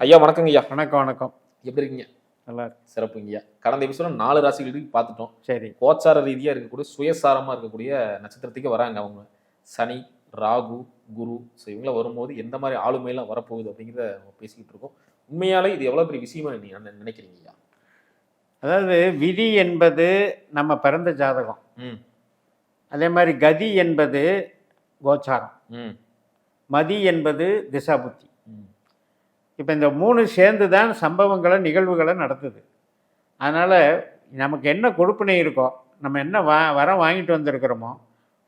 ஐயா வணக்கங்க ஐயா. வணக்கம் வணக்கம். எப்படி இருக்கீங்க? நல்லா இருக்கு. சிறப்புங்கய்யா. கடந்த எபிசோட 4 ராசிகளுக்கு பார்த்துட்டோம். சரி. கோச்சார ரீதியா இருக்கக்கூடிய சுயசாரமா இருக்கக்கூடிய நட்சத்திரத்துக்கு வராங்க அவங்க. சனி, ராகு, குரு. ஸோ இவங்களாம் வரும்போது எந்த மாதிரி ஆளுமையெல்லாம் வரப்போகுது அப்படிங்கிறத பேசிக்கிட்டு இருக்கோம். உண்மையாலே இது எவ்வளோ பெரிய விஷயமா நீங்க நினைக்கிறீங்க ஐயா? அதாவது விதி என்பது நம்ம பிறந்த ஜாதகம். அதே மாதிரி கதி என்பது கோச்சாரம். மதி என்பது திசாபுத்தி. இப்போ இந்த 3 சேர்ந்து தான் சம்பவங்களை நிகழ்வுகளை நடத்துது. அதனால் நமக்கு என்ன கொடுப்பினை இருக்கோ, நம்ம என்ன வரம் வாங்கிட்டு வந்திருக்கிறோமோ,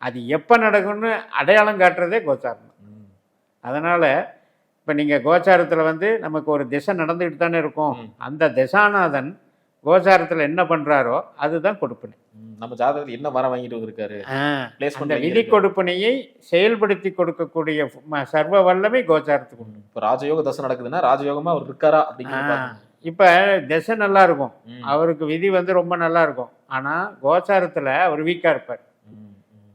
அது எப்போ நடக்கும்னு அடையாளம் காட்டுறதே கோச்சாரம். அதனால் இப்போ நீங்கள் கோச்சாரத்தில் வந்து நமக்கு ஒரு திசை நடந்துக்கிட்டு தானே இருக்கும். அந்த திசாநாதன் கோச்சாரத்தில் என்ன பண்ணுறாரோ அதுதான் கொடுப்பினை. நம்ம ஜாதகத்தில் என்ன வரம் வாங்கிட்டு வந்திருக்காரு, அந்த விதி கொடுப்பினையை செயல்படுத்தி கொடுக்கக்கூடிய சர்வ வல்லமை கோச்சாரத்துக்கு உண்டு. இப்போ ராஜயோக தசை நடக்குதுன்னா ராஜயோகமா அவர் இருக்காரா அப்படிங்கிறது. இப்போ திசை நல்லா இருக்கும், அவருக்கு விதி வந்து ரொம்ப நல்லா இருக்கும். ஆனால் கோச்சாரத்தில் அவர் வீக்காக இருப்பார்,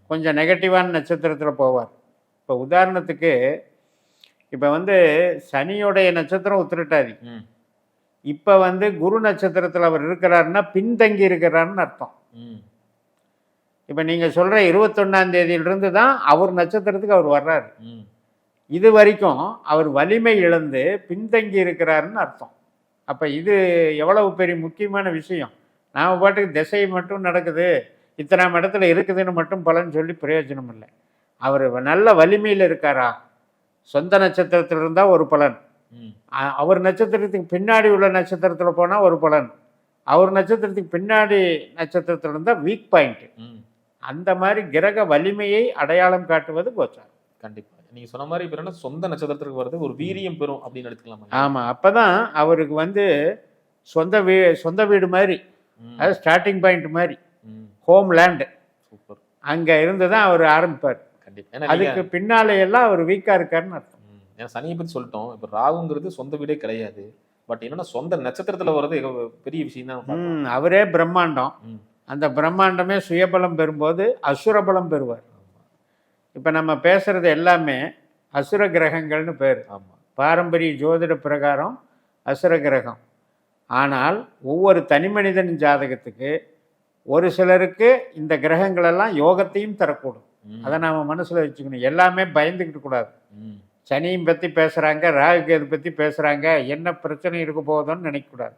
கொஞ்சம் நெகட்டிவான நட்சத்திரத்தில் போவார். இப்போ உதாரணத்துக்கு இப்போ வந்து சனியோடைய நட்சத்திரம் உத்திரட்டாதி. இப்போ வந்து குரு நட்சத்திரத்தில் அவர் இருக்கிறாருன்னா பின்தங்கி இருக்கிறாருன்னு அர்த்தம். இப்போ நீங்கள் சொல்கிற 21ஆம் தேதியிலிருந்து தான் அவர் நட்சத்திரத்துக்கு அவர் வர்றாரு. இது வரைக்கும் அவர் வலிமை இழந்து பின்தங்கி இருக்கிறாருன்னு அர்த்தம். அப்போ இது எவ்வளவு பெரிய முக்கியமான விஷயம். நாம் பாட்டுக்கு திசை மட்டும் நடக்குது, இத்தனாம் இடத்துல இருக்குதுன்னு மட்டும் பலன் சொல்லி பிரயோஜனம் இல்லை. அவர் நல்ல வலிமையில் இருக்காரா, சொந்த நட்சத்திரத்தில் இருந்தால் ஒரு பலன், அவர் நட்சத்திரத்துக்கு பின்னாடி உள்ள நட்சத்திரத்தில் போனால் ஒரு பலன், அவர் நட்சத்திரத்துக்கு பின்னாடி நட்சத்திரத்தில் இருந்தால் வீக் பாயிண்ட். அந்த மாதிரி கிரக வலிமையை அடையாளம் காட்டுவது கோச்சாரம். கண்டிப்பாக நீங்கள் சொன்ன மாதிரி இப்போ என்ன சொந்த நட்சத்திரத்துக்கு வருது ஒரு வீரியம் பெறும் அப்படின்னு எடுத்துக்கலாம். ஆமாம், அப்போ தான் அவருக்கு வந்து சொந்த வீடு மாதிரி, அது ஸ்டார்டிங் பாயிண்ட் மாதிரி, ஹோம் லேண்டு. சூப்பர். அங்கே இருந்து தான் அவர் ஆரம்பிப்பார். கண்டிப்பாக. அதுக்கு பின்னாலே எல்லாம் அவர் வீக்காக இருக்காருன்னு அர்த்தம். ஏன்னா சனியை பற்றி சொல்லிட்டோம். இப்போ ராகுங்கிறது சொந்த வீடே கிடையாது. பட் என்னன்னா சொந்த நட்சத்திரத்தில் வர்றது பெரிய விஷயம் தான். அவரே பிரம்மாண்டம். அந்த பிரம்மாண்டமே சுயபலம் பெறும்போது அசுரபலம் பெறுவார். இப்போ நம்ம பேசுறது எல்லாமே அசுர கிரகங்கள்னு பேர். பாரம்பரிய ஜோதிட பிரகாரம் அசுர கிரகம். ஆனால் ஒவ்வொரு தனி மனிதன் ஜாதகத்துக்கு ஒரு சிலருக்கு இந்த கிரகங்களெல்லாம் யோகத்தையும் தரக்கூடும். அதை நாம் மனசில் வச்சுக்கணும். எல்லாமே பயந்துக்கிட்டு கூடாது. சனியும் பற்றி பேசுகிறாங்க, ராகு கேது பற்றி பேசுகிறாங்க, என்ன பிரச்சனை இருக்க போகுதுன்னு நினைக்கக்கூடாது.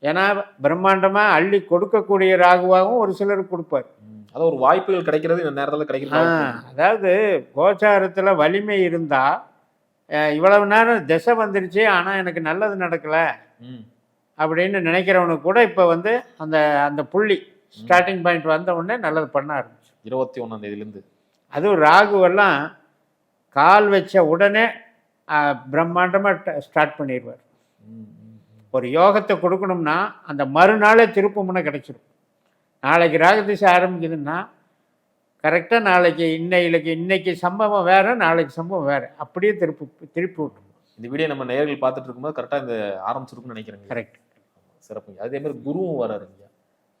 ஏன்னா பிரம்மாண்டமாக அள்ளி கொடுக்கக்கூடிய ராகுவாகவும் ஒரு சிலருக்கு கொடுப்பார். அதாவது ஒரு வாய்ப்புகள் கிடைக்கிறது இந்த நேரத்தில் கிடைக்கிறது. அதாவது கோச்சாரத்தில் வலிமை இருந்தால் இவ்வளவு நேரம் திசை வந்துருச்சு ஆனால் எனக்கு நல்லது நடக்கலை அப்படின்னு நினைக்கிறவனுக்கு கூட இப்போ வந்து அந்த அந்த புள்ளி ஸ்டார்டிங் பாயிண்ட் வந்த உடனே நல்லது பண்ண ஆரம்பிச்சு. 21ஆம் தேதியிலேருந்து அதுவும் ராகுவெல்லாம் கால் வச்ச உடனே பிரம்மாண்டமாக ஸ்டார்ட் பண்ணிடுவார். ஒரு யோகத்தை கொடுக்கணும்னா அந்த மறுநாளே திருப்பு முன்னே கிடச்சிடும். நாளைக்கு ராகு திசை ஆரம்பிக்குதுன்னா கரெக்டாக நாளைக்கு இன்னைக்கு சம்பவம் வேறு, நாளைக்கு சம்பவம் வேறு, அப்படியே திருப்பி விட்டுரும். இந்த வீடியோ நம்ம நேயர்கள் பார்த்துட்டு இருக்கும்போது கரெக்டாக இந்த ஆரம்பிச்சிருக்குன்னு நினைக்கிறேங்க. கரெக்ட். சிறப்புங்க. அதே மாதிரி குருவும் வராருங்க.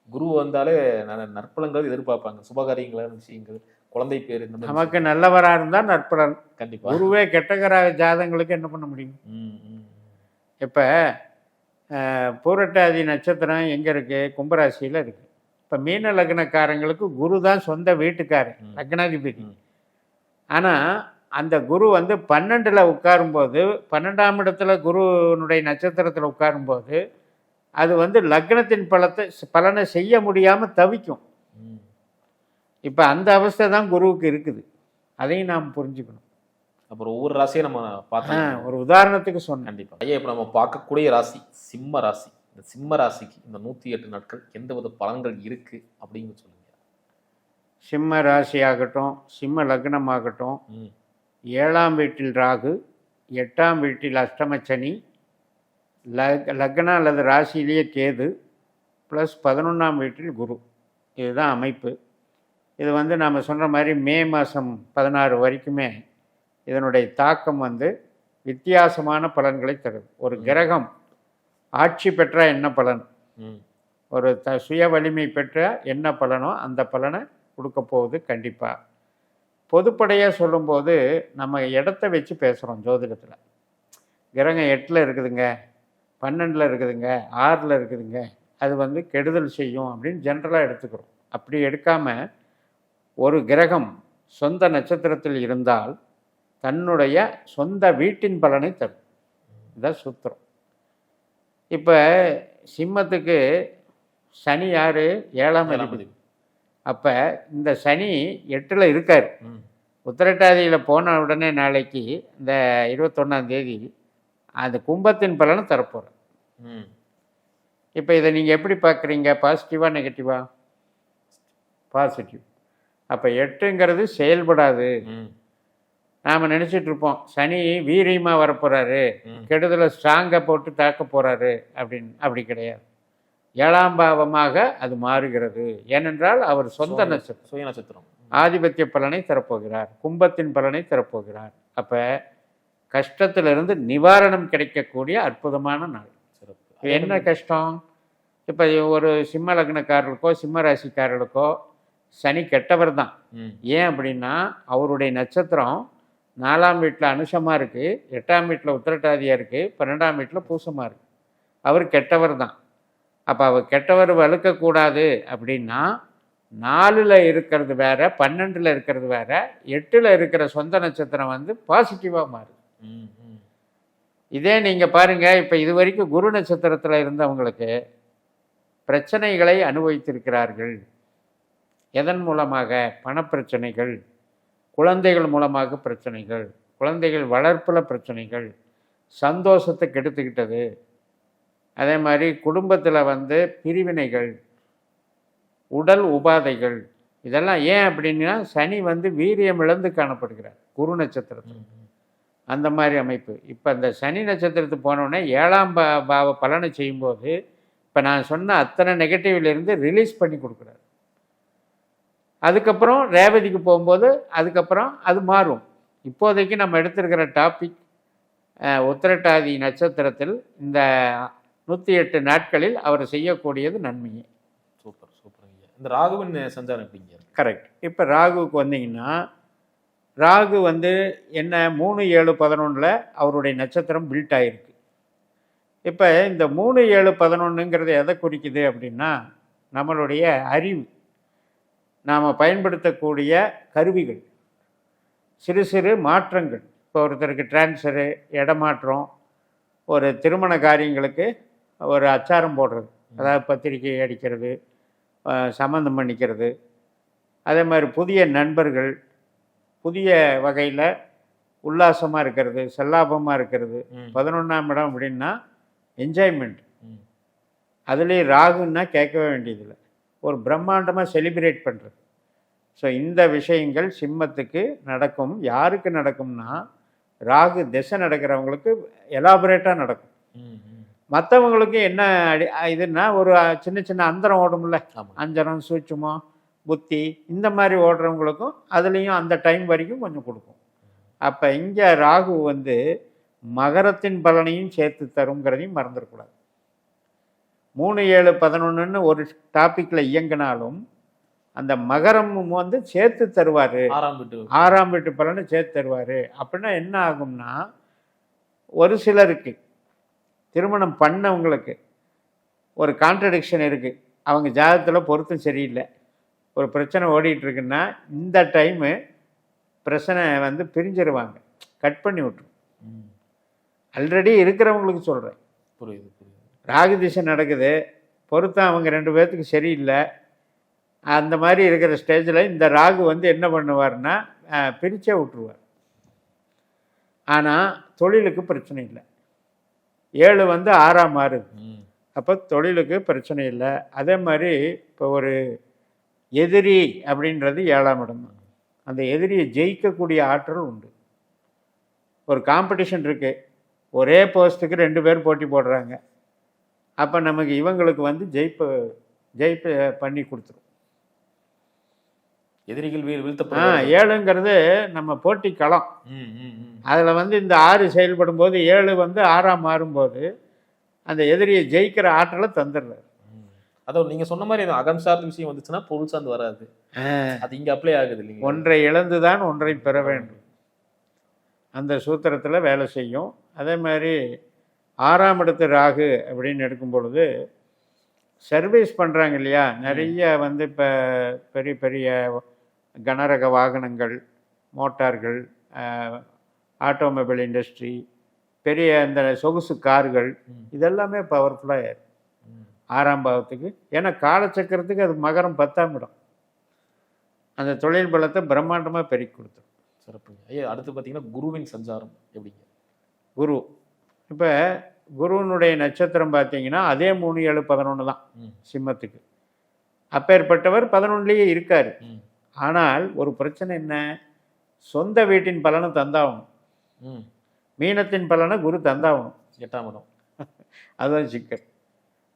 குரு வந்தாலே நற்பலங்கள் எதிர்பார்ப்பாங்க. சுபகாரியங்களான விஷயங்கள், குழந்தை பேர், இந்த நமக்கு நல்லவராக இருந்தால் நற்பலன். கண்டிப்பாக. குருவே கெட்டகராக ஜாதங்களுக்கு என்ன பண்ண முடியும்? இப்போ பூரட்டாதி நட்சத்திரம் எங்கே இருக்குது? கும்பராசியில் இருக்குது. இப்போ மீன லக்னக்காரங்களுக்கு குரு தான் சொந்த வீட்டுக்காரன், லக்னாதிபதி. ஆனால் அந்த குரு வந்து 12ல் உட்காரும்போது, 12ஆம் இடத்துல குருனுடைய நட்சத்திரத்தில் உட்காரும்போது அது வந்து லக்னத்தின் பலனை செய்ய முடியாமல் தவிக்கும். இப்போ அந்த அவஸ்தை தான் குருவுக்கு இருக்குது. அதையும் நாம் புரிஞ்சுக்கணும். அப்புறம் ஒவ்வொரு ராசியை நம்ம பார்த்தோம். ஒரு உதாரணத்துக்கு சொன்னேன். கண்டிப்பாக. ஐயா, இப்போ நம்ம பார்க்கக்கூடிய ராசி சிம்ம ராசி. இந்த சிம்ம ராசிக்கு இந்த 108 நாட்கள் எந்த வித பலன்கள் இருக்கு அப்படின்னு சொல்லுங்க. சிம்ம ராசி ஆகட்டும், சிம்ம லக்னம் ஆகட்டும், 7ஆம் வீட்டில் ராகு, 8ஆம் வீட்டில் அஷ்டமச்சனி, லக்னம் அல்லது ராசியிலேயே கேது, ப்ளஸ் 11ஆம் வீட்டில் குரு. இதுதான் அமைப்பு. இது வந்து நாம் சொன்ன மாதிரி மே மாதம் 16 வரைக்குமே இதனுடைய தாக்கம் வந்து வித்தியாசமான பலன்களை தருது. ஒரு கிரகம் ஆட்சி பெற்றால் என்ன பலன், ஒரு சுய வலிமை பெற்ற என்ன பலனோ அந்த பலனை கொடுக்க போகுது. கண்டிப்பாக பொதுப்படையாக சொல்லும்போது நம்ம இடத்த வச்சு பேசுகிறோம் ஜோதிடத்தில். கிரகம் 8ல் இருக்குதுங்க, 12ல் இருக்குதுங்க, 6ல் இருக்குதுங்க, அது வந்து கெடுதல் செய்யும் அப்படின்னு ஜென்ரலாக எடுத்துக்கிறோம். அப்படி எடுக்காமல் ஒரு கிரகம் சொந்த நட்சத்திரத்தில் இருந்தால் தன்னுடைய சொந்த வீட்டின் பலனை தரும். இதான் சூத்திரம். இப்போ சிம்மத்துக்கு சனி யார்? 7ஆம் அதிபதி. அப்போ இந்த சனி 8ல் இருக்கார். உத்திரட்டாதியில் போன உடனே நாளைக்கு இந்த 21ஆம் தேதி அந்த கும்பத்தின் பலனை தரப்போகிறார். இப்போ இதை நீங்கள் எப்படி பார்க்குறீங்க? பாசிட்டிவா நெகட்டிவா? பாசிட்டிவ். அப்போ 8ங்கிறது செயல்படாது. நாம் நினச்சிட்டு இருப்போம் சனி வீரியமாக வரப்போகிறாரு, கெடுதலை ஸ்ட்ராங்காக போட்டு தாக்க போகிறாரு அப்படின்னு. அப்படி கிடையாது. 7ஆம் பாவமாக அது மாறுகிறது. ஏனென்றால் அவர் சொந்த நட்சத்திரம், சுய நட்சத்திரம், ஆதிபத்திய பலனை தரப்போகிறார், கும்பத்தின் பலனை தரப்போகிறார். அப்போ கஷ்டத்திலிருந்து நிவாரணம் கிடைக்கக்கூடிய அற்புதமான நாள். என்ன கஷ்டம்? இப்போ ஒரு சிம்ம லக்னக்காரர்களுக்கோ சிம்ம ராசிக்காரர்களுக்கோ சனி கெட்டவர் தான். ஏன் அப்படின்னா அவருடைய நட்சத்திரம் 4ஆம் வீட்டில் அனுஷமாக இருக்குது, 8ஆம் வீட்டில் உத்திரட்டாதியாக இருக்குது, 12ஆம் வீட்டில் பூசமாக இருக்குது. அவர் கெட்டவர் தான். அப்போ அவர் கெட்டவர் வலுக்கக்கூடாது அப்படின்னா 4ல் இருக்கிறது வேற, 12ல் இருக்கிறது வேற, 8ல் இருக்கிற சொந்த நட்சத்திரம் வந்து பாசிட்டிவாக மாறுது. இதே நீங்கள் பாருங்கள், இப்போ இது வரைக்கும் குரு நட்சத்திரத்தில் இருந்தவங்களுக்கு பிரச்சனைகளை அனுபவித்திருக்கிறார்கள். எதன் மூலமாக? பணப்பிரச்சனைகள், குழந்தைகள் மூலமாக பிரச்சனைகள், குழந்தைகள் வளர்ப்பில் பிரச்சனைகள், சந்தோஷத்தை கெடுத்துக்கிட்டது. அதே மாதிரி குடும்பத்தில் வந்து பிரிவினைகள், உடல் உபாதைகள். இதெல்லாம் ஏன் அப்படின்னா சனி வந்து வீரியம் இழந்து காணப்படுகிறார் குரு நட்சத்திரத்தில். அந்த மாதிரி அமைப்பு. இப்போ இந்த சனி நட்சத்திரத்துக்கு போனோடனே 7ஆம் பாவ பலனை செய்யும்போது இப்போ நான் சொன்ன அத்தனை நெகட்டிவ்லேருந்து ரிலீஸ் பண்ணி கொடுக்குறாரு. அதுக்கப்புறம் ரேவதிக்கு போகும்போது அதுக்கப்புறம் அது மாறும். இப்போதைக்கு நம்ம எடுத்திருக்கிற டாபிக் உத்திரட்டாதி நட்சத்திரத்தில் இந்த 108 நாட்களில் அவர் செய்யக்கூடியது நன்மையே. Super super. இந்த ராகுவின் சஞ்சாரம் எப்படிங்க? கரெக்ட். இப்போ ராகுவுக்கு வந்தீங்கன்னா ராகு வந்து என்ன 3, 7, 11ல் அவருடைய நட்சத்திரம் பில்ட் ஆகிருக்கு. இப்போ இந்த 3, 7, 11ங்கிறது எதை குறிக்குது அப்படின்னா நம்மளுடைய அறிவு, நாம் பயன்படுத்தக்கூடிய கருவிகள், சிறு சிறு மாற்றங்கள். இப்போ ஒருத்தருக்கு டிரான்ஸ்ஃபரு, இடமாற்றம், ஒரு திருமண காரியங்களுக்கு ஒரு அச்சாரம் போடுறது, அதாவது பத்திரிக்கை அடிக்கிறது, சம்மந்தம் பண்ணிக்கிறது. அதே மாதிரி புதிய நண்பர்கள், புதிய வகையில் உல்லாசமாக இருக்கிறது, செல்லாபமாக இருக்கிறது. 11ஆம் இடம் அப்படின்னா என்ஜாய்மெண்ட். அதுலேயும் ராகுன்னா கேட்கவே வேண்டியதில்லை, ஒரு பிரம்மாண்டமாக செலிப்ரேட் பண்ணுறது. ஸோ இந்த விஷயங்கள் சிம்மத்துக்கு நடக்கும். யாருக்கு நடக்கும்னா ராகு திசை நடக்கிறவங்களுக்கு எலாபரேட்டாக நடக்கும். மற்றவங்களுக்கு என்ன இதுன்னா ஒரு சின்ன சின்ன அந்தரம் ஓடும்ல, அஞ்சரம், சூட்சுமம், புத்தி, இந்த மாதிரி ஓடுறவங்களுக்கும் அதுலேயும் அந்த டைம் வரைக்கும் கொஞ்சம் கொடுக்கும். அப்போ இங்கே ராகு வந்து மகரத்தின் பலனையும் சேர்த்து தருங்கிறதையும் மறந்துடக்கூடாது. 3, 7, 11ன்னு ஒரு டாப்பிக்கில் இயங்கினாலும் அந்த மகரம் வந்து சேர்த்து தருவார். 6ஆம் வீட்டு பலனை சேர்த்து தருவார். அப்படின்னா என்ன ஆகும்னா ஒரு சிலருக்கு திருமணம் பண்ணவங்களுக்கு ஒரு கான்ட்ரடிக்ஷன் இருக்குது. அவங்க ஜாதகத்தில் பொருத்தம் சரியில்லை, ஒரு பிரச்சனை ஓடிட்டுருக்குன்னா இந்த டைமு பிரச்சனை வந்து பிரிஞ்சிருவாங்க, கட் பண்ணி விட்டுரும். ஆல்ரெடி இருக்கிறவங்களுக்கு சொல்கிறேன். புரியுது புரியுது. ராகு திசை நடக்குது, பொருத்தம் அவங்க 2 பேர்த்துக்கு சரியில்லை, அந்த மாதிரி இருக்கிற ஸ்டேஜில் இந்த ராகு வந்து என்ன பண்ணுவார்னா பிரிச்சே விட்டுருவார். ஆனால் தொழிலுக்கு பிரச்சனை இல்லை. 7 வந்து 6ஆம் மாறுது, அப்போ தொழிலுக்கு பிரச்சனை இல்லை. அதே மாதிரி இப்போ ஒரு எதிரி அப்படின்றது 7ஆம் இடம். அந்த எதிரியை ஜெயிக்கக்கூடிய ஆற்றல் உண்டு. ஒரு காம்படிஷன் இருக்குது, ஒரே போஸ்ட்டுக்கு 2 பேர் போட்டி போடுறாங்க. அப்போ நமக்கு இவங்களுக்கு வந்து ஜெயிப்பு பண்ணி கொடுத்துரும். எதிரிகள் வீழ்த்த 7ங்கிறது நம்ம போட்டி களம். அதில் வந்து இந்த 6 செயல்படும் போது 7 வந்து 6ஆம் மாறும்போது அந்த எதிரியை ஜெயிக்கிற ஆற்றலை தந்துடுறாரு. அதாவது நீங்கள் சொன்ன மாதிரி அகம் சார்ந்த விஷயம் வந்துச்சுன்னா பொருள் சார்ந்து வராது. அது இங்கே அப்ளை ஆகுது இல்லைங்க. ஒன்றை இழந்து தான் ஒன்றை பெற வேண்டும், அந்த சூத்திரத்தில் வேலை செய்யும். அதே மாதிரி 6ஆம் இடத்து ராகு அப்படின்னு எடுக்கும் பொழுது சர்வீஸ் பண்ணுறாங்க இல்லையா, நிறைய வந்து இப்போ பெரிய பெரிய கனரக வாகனங்கள், மோட்டார்கள், ஆட்டோமொபைல் இண்டஸ்ட்ரி, பெரிய இந்த சொகுசு கார்கள், இதெல்லாமே பவர்ஃபுல்லாக 6ஆம் பாவத்துக்கு. ஏன்னா காலச்சக்கரத்துக்கு அது மகரம் 10ஆம் இடம். அந்த தொழில் பலத்தை பிரம்மாண்டமாக பெருக்கி கொடுத்துரும். சிறப்புங்க ஐயா. அடுத்து பார்த்தீங்கன்னா குருவின் சஞ்சாரம் எப்படிங்க? குரு இப்போ குருவினுடைய நட்சத்திரம் பார்த்தீங்கன்னா அதே 3, 7, 11 தான் சிம்மத்துக்கு. அப்பேற்பட்டவர் 11லேயே இருக்கார். ஆனால் ஒரு பிரச்சனை என்ன, சொந்த வீட்டின் பலனை தந்தாகணும், மீனத்தின் பலனை குரு தந்தாகணும், 8ஆம் இடம். அதுதான் சிக்கல்.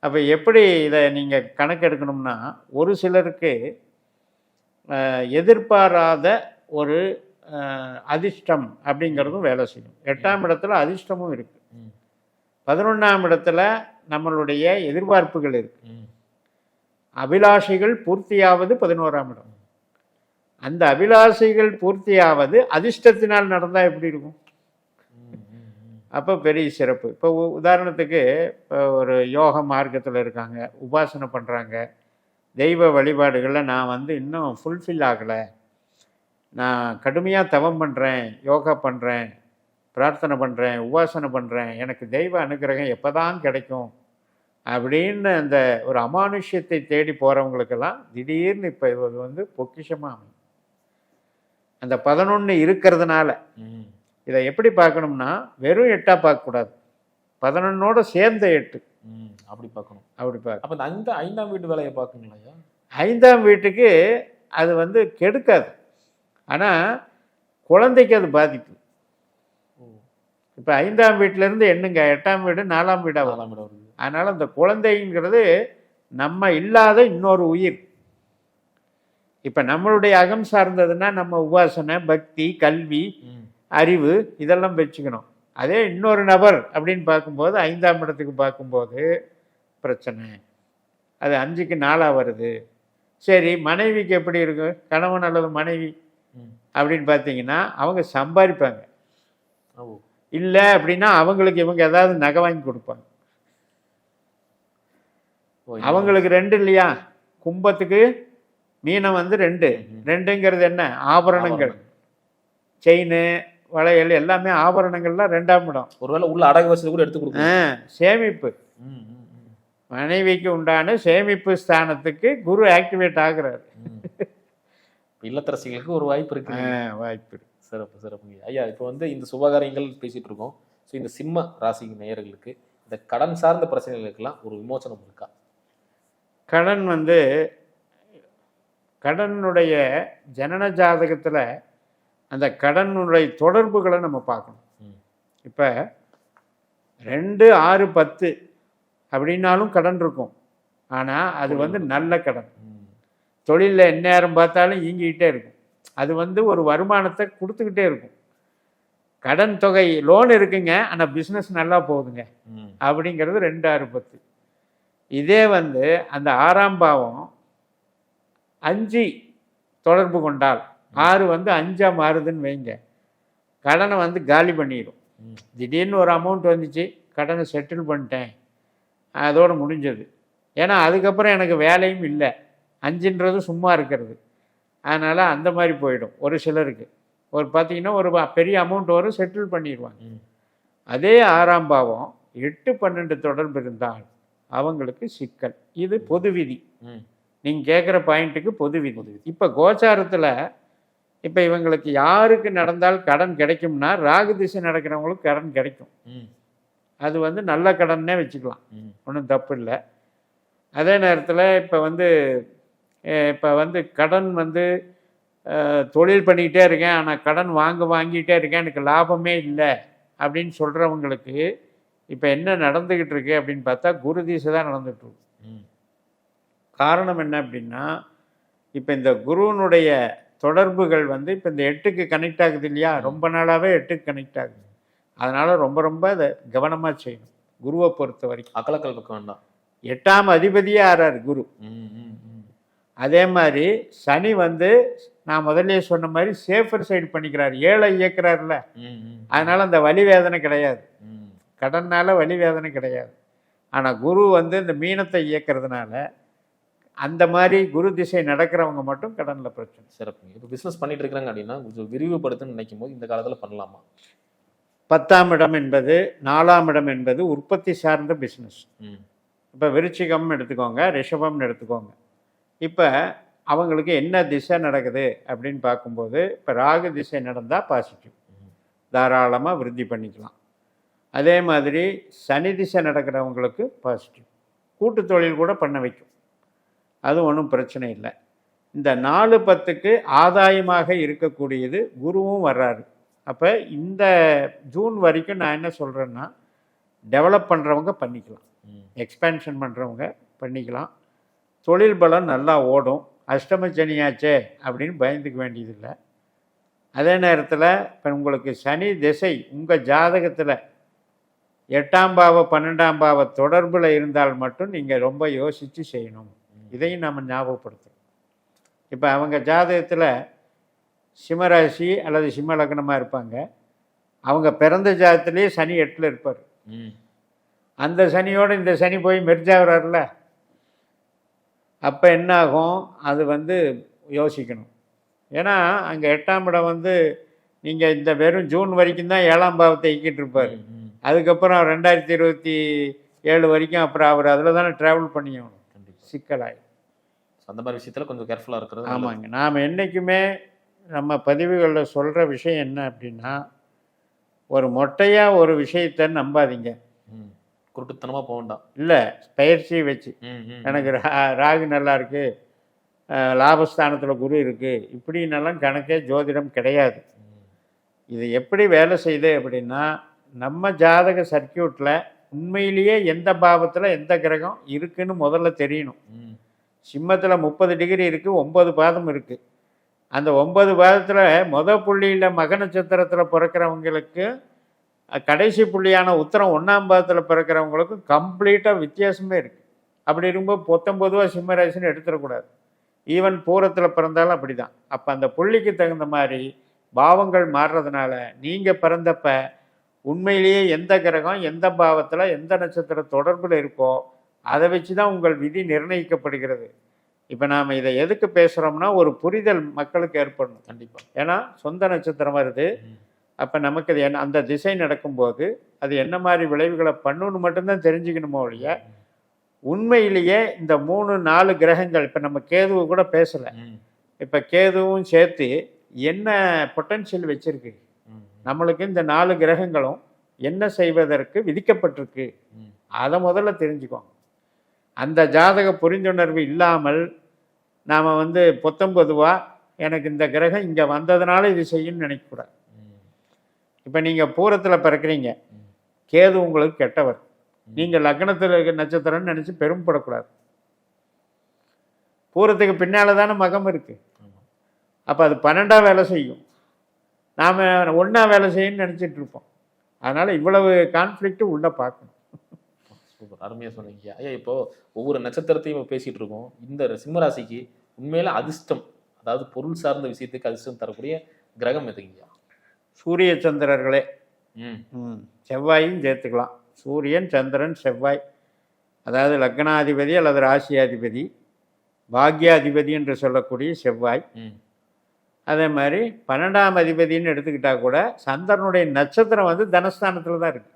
அப்போ எப்படி இதை நீங்கள் கணக்கெடுக்கணும்னா, ஒரு சிலருக்கு எதிர்பாராத ஒரு அதிர்ஷ்டம் அப்படிங்கிறதும் வேலை செய்யும். 8ஆம் இடத்துல அதிர்ஷ்டமும் இருக்குது. 11ஆம் இடத்துல நம்மளுடைய எதிர்பார்ப்புகள் இருக்கு. அபிலாஷைகள் பூர்த்தியாவது 11ஆம் இடம். அந்த அபிலாஷைகள் பூர்த்தியாவது அதிர்ஷ்டத்தினால் நடந்தால் எப்படி இருக்கும்? அப்போ பெரிய சிறப்பு. இப்போ உதாரணத்துக்கு இப்போ ஒரு யோக மார்க்கத்தில் இருக்காங்க, உபாசனை பண்ணுறாங்க, தெய்வ வழிபாடுகளில் நான் வந்து இன்னும் ஃபுல்ஃபில் ஆகலை, நான் கடுமையாக தவம் பண்ணுறேன், யோகா பண்ணுறேன், பிரார்த்தனை பண்ணுறேன், உபாசனை பண்ணுறேன், எனக்கு தெய்வ அனுகிரகம் எப்போ தான் கிடைக்கும் அப்படின்னு அந்த ஒரு அமானுஷ்யத்தை தேடி போகிறவங்களுக்கெல்லாம் திடீர்னு இப்போ இது வந்து பொக்கிஷமாக அமையும். அந்த 11 இருக்கிறதுனால இதை எப்படி பார்க்கணும்னா, வெறும் 8ஆக பார்க்கக்கூடாது, 11ஓட சேர்ந்த 8 அப்படி பார்க்கணும். அப்படி பார்க்க. அப்போ அந்த 5ஆம் வீட்டு வேலையை பார்க்கணுங்களா? 5ஆம் வீட்டுக்கு அது வந்து கெடுக்காது, ஆனால் குழந்தைக்கு அது பாதிப்பு. இப்போ 5ஆம் வீட்டிலேருந்து எண்ணுங்க, 8ஆம் வீடு 4ஆம் வீடாக வருது. அதனால் அந்த குழந்தைங்கிறது நம்ம இல்லாத இன்னொரு உயிர். இப்போ நம்மளுடைய அகம் சார்ந்ததுன்னா நம்ம உபாசனை, பக்தி, கல்வி, அறிவு இதெல்லாம் வச்சுக்கணும். அதே இன்னொரு நபர் அப்படின்னு பார்க்கும்போது 5ஆம் இடத்துக்கு பார்க்கும்போது பிரச்சனை. அது 5க்கு 4ஆக வருது. சரி, மனைவிக்கு எப்படி இருக்கு, கணவன் அல்லது மனைவி அப்படின்னு பார்த்தீங்கன்னா அவங்க சம்பாதிப்பாங்க. இல்லை அப்படின்னா அவங்களுக்கு இவங்க ஏதாவது நகை வாங்கி கொடுப்பாங்க. அவங்களுக்கு 2 இல்லையா, கும்பத்துக்கு மீனம் வந்து 2. 2ங்கிறது என்ன, ஆபரணங்கள், செயின், வளையல், எல்லாமே ஆபரணங்கள்லாம் 2ஆம் இடம். ஒருவேளை உள்ள அடகு வசதி கூட எடுத்து கொடுக்கும். சேமிப்பு, மனைவிக்கு உண்டான சேமிப்பு ஸ்தானத்துக்கு குரு ஆக்டிவேட் ஆகுறாரு. இல்லத்தரசிகளுக்கு ஒரு வாய்ப்பு இருக்கு. வாய்ப்பு இருக்கு. சிறப்பு சிறப்புங்க ஐயா. இப்போ வந்து இந்த சுபகாரியங்கள் பேசிட்டு இருக்கோம். ஸோ இந்த சிம்ம ராசி நேயர்களுக்கு இந்த கடன் சார்ந்த பிரச்சனைகளுக்கெல்லாம் ஒரு விமோசனம் இருக்கா? கடன் வந்து கடனுடைய ஜனன ஜாதகத்தில் அந்த கடனுடைய தொடர்புகளை நம்ம பார்க்கணும். இப்போ 2, 6, 10 அப்படின்னாலும் கடன் இருக்கும். ஆனால் அது வந்து நல்ல கடன். தொழிலில் எந்நேரம் பார்த்தாலும் இயங்கிக்கிட்டே இருக்கும். அது வந்து ஒரு வருமானத்தை கொடுத்துக்கிட்டே இருக்கும். கடன் தொகை லோன் இருக்குங்க, ஆனால் பிஸ்னஸ் நல்லா போகுதுங்க அப்படிங்கிறது 2, 6, 10. இதே வந்து அந்த 6ஆம் பாவம் 5 தொடர்பு கொண்டால், 6 வந்து 5ஆக மாறுதுன்னு வைங்க, கடனை வந்து காலி பண்ணிடும். திடீர்னு ஒரு அமௌண்ட் வந்துச்சு, கடனை செட்டில் பண்ணிட்டேன், அதோடு முடிஞ்சது. ஏன்னா அதுக்கப்புறம் எனக்கு வேலையும் இல்லை, 5ன்றது சும்மா இருக்கிறது. அதனால் அந்த மாதிரி போயிடும். ஒரு சிலருக்கு ஒரு பார்த்திங்கன்னா ஒரு பெரிய அமௌண்ட் வரும், செட்டில் பண்ணிடுவாங்க. அதே 6ஆம் பாவம் 8, 12 தொடர்பு இருந்தால் அவங்களுக்கு சிக்கல். இது பொது விதி. நீங்கள் கேட்குற பாயிண்ட்டுக்கு பொது விதி. இப்போ கோச்சாரத்தில் இப்போ இவங்களுக்கு யாருக்கு நடந்தால் கடன் கிடைக்கும்னா, ராகு திசை நடக்கிறவங்களுக்கு கடன் கிடைக்கும். அது வந்து நல்ல கடன்னே வச்சுக்கலாம், ஒன்றும் தப்பு இல்லை. அதே நேரத்தில் இப்போ வந்து கடன் வந்து தொழில் பண்ணிக்கிட்டே இருக்கேன், ஆனால் கடன் வாங்கிட்டே இருக்கேன், எனக்கு லாபமே இல்லை அப்படின்னு சொல்கிறவங்களுக்கு இப்போ என்ன நடந்துக்கிட்டு இருக்கு அப்படின்னு பார்த்தா, குரு திசை தான் நடந்துகிட்ருக்கு. காரணம் என்ன அப்படின்னா, இப்போ இந்த குருவனுடைய தொடர்புகள் வந்து இப்போ இந்த 8க்கு கனெக்ட் ஆகுது இல்லையா, ரொம்ப நாளாகவே 8க்கு கனெக்ட் ஆகுது. அதனால் ரொம்ப ரொம்ப அதை கவனமாக செய்யணும். குருவை பொறுத்த வரைக்கும் அக்கலக்கல் பக்கம் வேண்டாம். 8ஆம் அதிபதியே ஆறாரு குரு. அதே மாதிரி சனி வந்து நான் முதல்லயே சொன்ன மாதிரி சேஃபர் சைடு பண்ணிக்கிறார், ஏழை இயக்குறாருல, அதனால அந்த வலி வேதனை கிடையாது, கடன்னால வலி வேதனை கிடையாது. ஆனால் குரு வந்து இந்த மீனத்தை இயக்கிறதுனால அந்த மாதிரி குரு திசை நடக்கிறவங்க மட்டும் கடனில் பிரச்சனை. சிறப்பு. இப்போ பிஸ்னஸ் பண்ணிட்டு இருக்கிறாங்க அப்படின்னா கொஞ்சம் விரிவுபடுத்துன்னு நினைக்கும் போது இந்த காலத்தில் பண்ணலாமா? 10ஆம் இடம் என்பது 4ஆம் இடம் என்பது உற்பத்தி சார்ந்த பிஸ்னஸ். இப்போ விருச்சிகம் எடுத்துக்கோங்க, ரிஷபம்னு எடுத்துக்கோங்க. இப்போ அவங்களுக்கு என்ன திசை நடக்குது அப்படின்னு பார்க்கும்போது இப்போ ராகு திசை நடந்தால் பாசிட்டிவ், தாராளமாக விருத்தி பண்ணிக்கலாம். அதே மாதிரி சனி திசை நடக்கிறவங்களுக்கு பாசிட்டிவ், கூட்டு தொழில் கூட பண்ண வைக்கும், அது ஒன்றும் பிரச்சனை இல்லை. இந்த 4-10க்கு ஆதாயமாக இருக்கக்கூடியது குருவும் வர்றாரு. அப்போ இந்த ஜூன் வரைக்கும் நான் என்ன சொல்கிறேன்னா, டெவலப் பண்ணுறவங்க பண்ணிக்கலாம், எக்ஸ்பேன்ஷன் பண்ணுறவங்க பண்ணிக்கலாம், தொழில் பலம் நல்லா ஓடும். அஷ்டம சனியாச்சே அப்படின்னு பயந்துக்க வேண்டியதில்லை. அதே நேரத்தில் இப்போ உங்களுக்கு சனி திசை உங்கள் ஜாதகத்தில் 8ஆம் பாவ 12ஆம் பாவ தொடர்பில் இருந்தால் மட்டும் நீங்கள் ரொம்ப யோசித்து செய்யணும். இதையும் நம்ம ஞாபகப்படுத்துகிறோம். இப்போ அவங்க ஜாதகத்தில் சிம்மராசி அல்லது சிம்ம லக்னமாக இருப்பாங்க, அவங்க பிறந்த ஜாதகத்திலேயே சனி 8ல் இருப்பார். அந்த சனியோடு இந்த சனி போய் மெர்ஜாகிறார்ல, அப்போ என்ன ஆகும், அது வந்து யோசிக்கணும். ஏன்னா அங்கே 8ஆம் இடம் வந்து நீங்கள் இந்த வெறும் ஜூன் வரைக்கும் தான் 7ஆம் பாவத்தை இயக்கிட்டு இருப்பார். அதுக்கப்புறம் 2027 வரைக்கும் அப்புறம் அவர் அதில் தானே ட்ராவல் பண்ணியாகணும், சிக்கலாய். அந்த மாதிரி விஷயத்தில் கொஞ்சம் கேர்ஃபுல்லாக இருக்கிறது. ஆமாங்க. நாம் என்றைக்குமே நம்ம பதிவுகளில் சொல்கிற விஷயம் என்ன அப்படின்னா, ஒரு மொட்டையாக ஒரு விஷயத்தை நம்பாதீங்க, குருட்டுத்தனமாக போக வேண்டாம். இல்லை பயிற்சியை வச்சு எனக்கு ராகு நல்லா இருக்குது, லாபஸ்தானத்தில் குரு இருக்குது, இப்படின்னெல்லாம் கணக்கே ஜோதிடம் கிடையாது. இது எப்படி வேலை செய்யுது அப்படின்னா, நம்ம ஜாதக சர்க்கியூட்டில் உண்மையிலேயே எந்த பாவத்தில் எந்த கிரகம் இருக்குன்னு முதல்ல தெரியணும். சிம்மத்தில் 30 டிகிரி இருக்குது, 9 பாதம் இருக்குது. அந்த 9 பாதத்தில் மொதல் புள்ளியில் மக நட்சத்திரத்தில் பிறக்கிறவங்களுக்கு கடைசி புள்ளியான உத்தரம் 1ஆம் பாதத்தில் பிறக்கிறவங்களுக்கும் கம்ப்ளீட்டாக வித்தியாசமே இருக்குது. அப்படி இருக்கும்போது 19 சிம்மராசின்னு எடுத்துடக்கூடாது. ஈவன் பூரத்தில் பிறந்தாலும் அப்படி தான். அப்போ அந்த புள்ளிக்கு தகுந்த மாதிரி பாவங்கள் மாறுறதுனால நீங்கள் பிறந்தப்ப உண்மையிலேயே எந்த கிரகம் எந்த பாவத்தில் எந்த நட்சத்திர தொடர்பில் இருக்கோ அதை வச்சு தான் உங்கள் விதி நிர்ணயிக்கப்படுகிறது. இப்போ நாம் இதை எதுக்கு பேசுகிறோம்னா, ஒரு புரிதல் மக்களுக்கு ஏற்படணும். கண்டிப்பாக. ஏன்னா சொந்த நட்சத்திரம் வருது, அப்போ நமக்கு அது என்ன, அந்த திசை நடக்கும்போது அது என்ன மாதிரி விளைவுகளை பண்ணுன்னு மட்டும்தான் தெரிஞ்சுக்கணுமோ ஒழிய, உண்மையிலேயே இந்த 3-4 கிரகங்கள், இப்போ நம்ம கேதுவை கூட பேசலை, இப்போ கேதுவும் சேர்த்து என்ன பொட்டன்ஷியல் வச்சிருக்கு நம்மளுக்கு, இந்த 4 கிரகங்களும் என்ன செய்வதற்கு விதிக்கப்பட்டிருக்கு, அதை முதல்ல தெரிஞ்சுக்கோங்க. அந்த ஜாதக புரிந்துணர்வு இல்லாமல் நாம் வந்து 19 எனக்கு இந்த கிரகம் இங்கே வந்ததுனால இது செய்யணும்னு நினைக்கக்கூடாது. இப்போ நீங்கள் பூரத்தில் பிறக்கிறீங்க, கேது உங்களுக்கு கெட்டவர், நீங்கள் லக்னத்தில் இருக்க நட்சத்திரம்னு நினச்சி பெருமைப்படக்கூடாது. பூரத்துக்கு பின்னால் தானே மகம் இருக்குது, அப்போ அது 12ஆம் வேலை செய்யும், நாம் 1ஆம் வேலை செய்யணும்னு நினச்சிட்டு இருப்போம். அதனால் இவ்வளவு கான்ஃப்ளிக்ட்டு உள்ளே பார்க்கணும். சூப்பர், அருமையாக சொன்னீங்க ஐயா. இப்போது ஒவ்வொரு நட்சத்திரத்தையும் பேசிகிட்டு இருக்கோம். இந்த சிம்மராசிக்கு உண்மையில அதிர்ஷ்டம், அதாவது பொருள் சார்ந்த விஷயத்துக்கு அதிர்ஷ்டம் தரக்கூடிய கிரகம் எதுங்கய்யா? சூரிய சந்திரர்களே, செவ்வாயும் சேர்த்துக்கலாம். சூரியன், சந்திரன், செவ்வாய், அதாவது லக்னாதிபதி அல்லது ராசியாதிபதி, பாக்யாதிபதி என்று சொல்லக்கூடிய செவ்வாய். அதே மாதிரி 12ஆம் அதிபதினு எடுத்துக்கிட்டா கூட சந்திரனுடைய நட்சத்திரம் வந்து தனஸ்தானத்தில் தான் இருக்கு,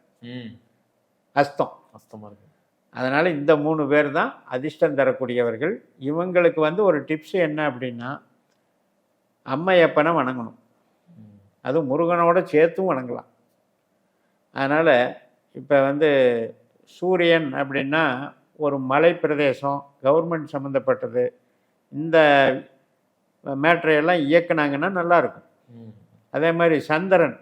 அஸ்தமாக இருக்கு. அதனால் இந்த 3 பேர் தான் அதிர்ஷ்டம் தரக்கூடியவர்கள். இவங்களுக்கு வந்து ஒரு டிப்ஸ் என்ன அப்படின்னா, அம்மையப்பனை வணங்கணும், அது முருகனோட சேர்த்தும் வணங்கலாம். அதனால் இப்போ வந்து சூரியன் அப்படின்னா ஒரு மலை பிரதேசம், கவர்மெண்ட் சம்மந்தப்பட்டது, இந்த மேட்ரையெல்லாம் இயக்குனாங்கன்னா நல்லாயிருக்கும். அதே மாதிரி சந்திரன்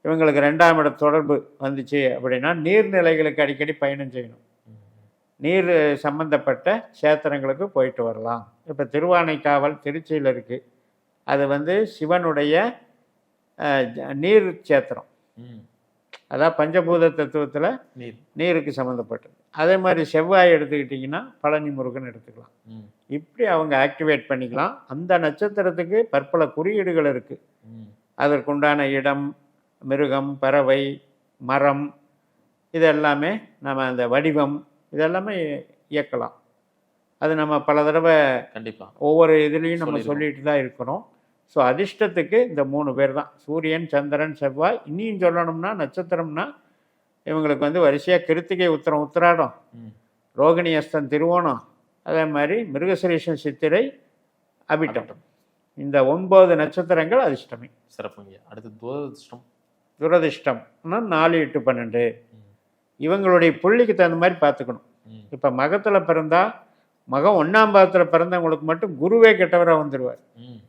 இவங்களுக்கு 2ஆம் இட தொடர்பு வந்துச்சு அப்படின்னா நீர்நிலைகளுக்கு அடிக்கடி பயணம் செய்யணும், நீர் சம்பந்தப்பட்ட சேத்திரங்களுக்கு போயிட்டு வரலாம். இப்போ திருவானைக்காவல் திருச்சியில் இருக்குது, அது வந்து சிவனுடைய நீர் சேத்திரம், அதான் பஞ்சபூத தத்துவத்தில் நீருக்கு சம்மந்தப்பட்டது. அதே மாதிரி செவ்வாய் எடுத்துக்கிட்டிங்கன்னா பழனி முருகன் எடுத்துக்கலாம். ம். இப்படி அவங்க ஆக்டிவேட் பண்ணிக்கலாம். அந்த நட்சத்திரத்துக்கு பற்பல குறியீடுகள் இருக்குது. ம். அதற்குண்டான இடம், மிருகம், பறவை, மரம், இதெல்லாமே நம்ம அந்த வடிவம் இதெல்லாமே இயக்கலாம். அது நம்ம பல தடவை கண்டிப்பா ஒவ்வொரு இதுலேயும் நம்ம சொல்லியிருக்கோம். சொல்லிட்டு தான் இருக்கிறோம். ஸோ அதிர்ஷ்டத்துக்கு இந்த 3 பேர் தான். சூரியன், சந்திரன், செவ்வாய். இன்னும் சொல்லணும்னா நட்சத்திரம்னா இவங்களுக்கு வந்து வரிசையாக கிருத்திகை, உத்திரம், உத்திராடம், ம். ரோகிணி, அஸ்தம், திருவோணம், அதே மாதிரி மிருகசிரீஷம், சித்திரை, அபிட்டம். இந்த 9 நட்சத்திரங்கள் அதிர்ஷ்டமே. சிறப்புங்க. அடுத்து துரதிர்ஷ்டம். துரதிர்ஷ்டம்னா 4, 8, 12. ம். இவங்களுடைய புள்ளிக்கு தகுந்த மாதிரி பார்த்துக்கணும். ம். இப்போ மகத்தில் பிறந்தா மகம் 1ஆம் பாவத்தில் பிறந்தவங்களுக்கு மட்டும் குருவே கெட்டவராக வந்துடுவார். ம்.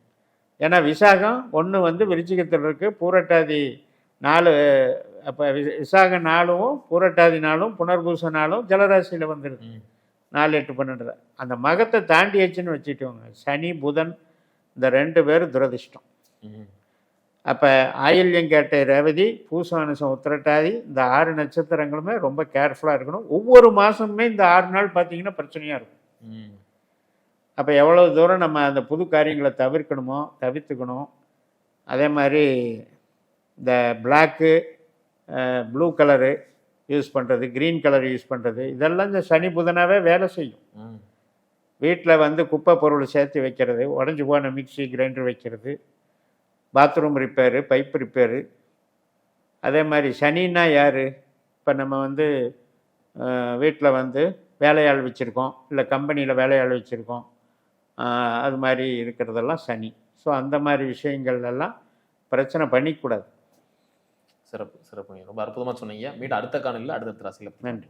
ஏன்னா விசாகம் 1 வந்து விருச்சிகத்தில் இருக்குது, பூரட்டாதி 4, அப்போ விசாகம் 4ம் பூரட்டாதி 4ம் புனர்பூச 4ம் ஜலராசியில் வந்துடுது. ம். 4, 8, 12. அந்த மகத்தை தாண்டியாச்சுன்னு வச்சுட்டோங்க. சனி, புதன் இந்த 2 பேர் துரதிர்ஷ்டம். ம். அப்போ ஆயில்யம் கேட்ட ரேவதி, பூசவானசம், உத்திரட்டாதி இந்த 6 நட்சத்திரங்களுமே ரொம்ப கேர்ஃபுல்லாக இருக்கணும். ஒவ்வொரு மாதமுமே இந்த 6 நாள் பார்த்தீங்கன்னா பிரச்சனையாக இருக்கும். ம். அப்போ எவ்வளோ தூரம் நம்ம அந்த புது காரியங்களை தவிர்க்கணுமோ தவிர்த்துக்கணும். அதே மாதிரி இந்த பிளாக்கு, ப்ளூ கலரு யூஸ் பண்ணுறது, க்ரீன் கலர் யூஸ் பண்ணுறது, இதெல்லாம் இந்த சனி புதனாவே வேலை செய்யும். ம். வீட்டில் வந்து குப்பை பொருள் சேர்த்து வைக்கிறது, உடஞ்சி போன மிக்சி, கிரைண்டர் வைக்கிறது, பாத்ரூம் ரிப்பேரு, பைப் ரிப்பேரு. அதே மாதிரி சனின்னா யார்? இப்போ நம்ம வந்து வீட்டில் வந்து வேலையாள் வச்சுருக்கோம், இல்லை கம்பெனியில் வேலையாள் வச்சுருக்கோம், அது மாதிரி இருக்கிறதெல்லாம் சனி. ஸோ அந்த மாதிரி விஷயங்கள் எல்லாம் பிரச்சனை பண்ணிக்கூடாது. சிறப்பு சிறப்புங்க. ரொம்ப அற்புதமாக சொன்னீங்க. மீண்டும் அடுத்த காணொலியில் அடுத்த ராசியில். நன்றி.